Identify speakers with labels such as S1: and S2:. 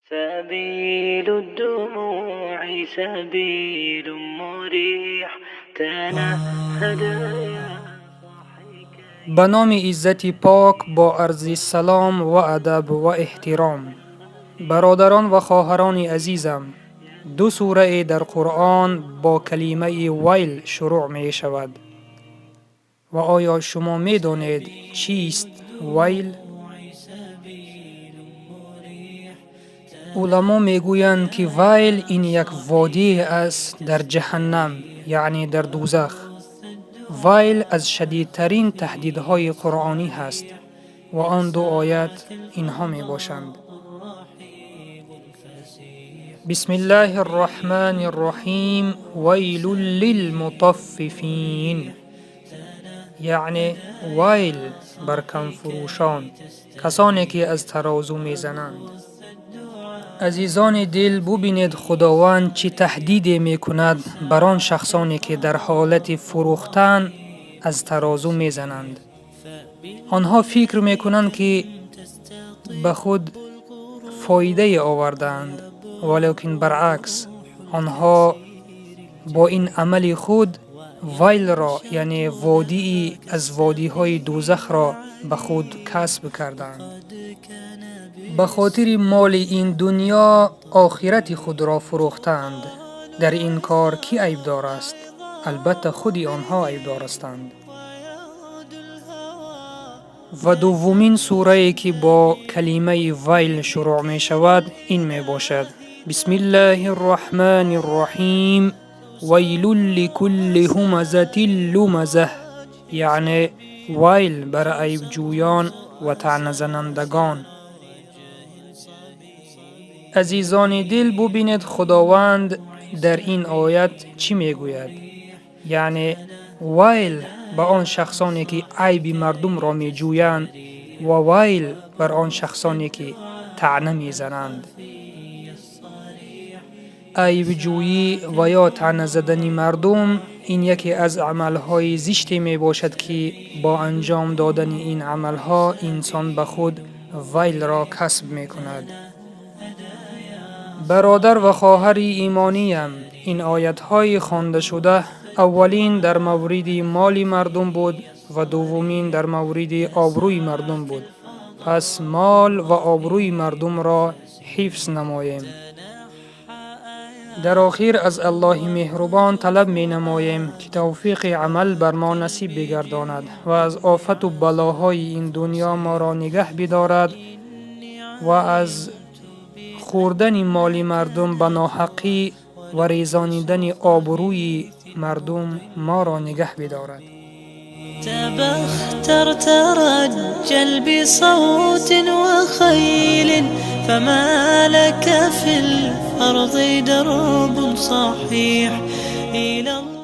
S1: سبيل الدموع سبيل مريح تنهد
S2: به نام عزت پاک با عرض سلام و ادب و احترام. برادران و خواهران عزیزم، دو سوره در قرآن با کلمه ویل شروع می شود. و آیا شما می دانید چیست ویل؟ علما می گویند که ویل این یک وادی است در جهنم، یعنی در دوزخ. ویل از شدیدترین تهدیدهای قرآنی هست و آن دو آیت اینها می باشند: بسم الله الرحمن الرحیم ویل للمطففین، یعنی ویل بر کم فروشان، کسانی که از ترازو می زنند. عزیزان دل، ببینید خداوند چه تهدیدی می کند بر آن شخصانی که در حالت فروختن از ترازو می زنند. آنها فکر می کنند که به خود فایده آوردند، ولیکن برعکس، آنها با این عمل خود ویل را، یعنی وادی از وادی های دوزخ را به خود کسب کردند. به خاطر مال این دنیا آخرت خود را فروختند. در این کار کی عیبدار است؟ البته خود آنها عیبدار هستند. و دومین سوره که با کلمه ویل شروع می شود این می باشد: بسم الله الرحمن الرحیم ویل لکل همزة لمزة، یعنی ویل بر عیب جویان و طعنه زنندگان. عزیزان دل، ببینید خداوند در این آیت چی می گوید. یعنی ویل به آن شخصانی که عیب مردم را می جویند و ویل بر آن شخصانی که طعنه می زنند. عیب جویی و یا طعنه زدن مردم این یکی از عملهای زشتی می باشد که با انجام دادن این عملها انسان به خود ویل را کسب می کند. برادر و خواهر ایمانیم، این آیت‌های خوانده شده اولین در مورد مال مردم بود و دومین در مورد آبروی مردم بود. پس مال و آبروی مردم را حفظ نماییم. در آخر از الله مهربان طلب می نماییم که توفیق عمل بر ما نصیب بگرداند و از آفت و بلاهای این دنیا ما را نگه بدارد و از خوردن مال مردم به ناحقی و ریزانیدن آبروی مردم ما را نگه بدارد.
S1: تبختر ترجل بصوت وخيل فما لك في الأرض درب صحيح إلى الله.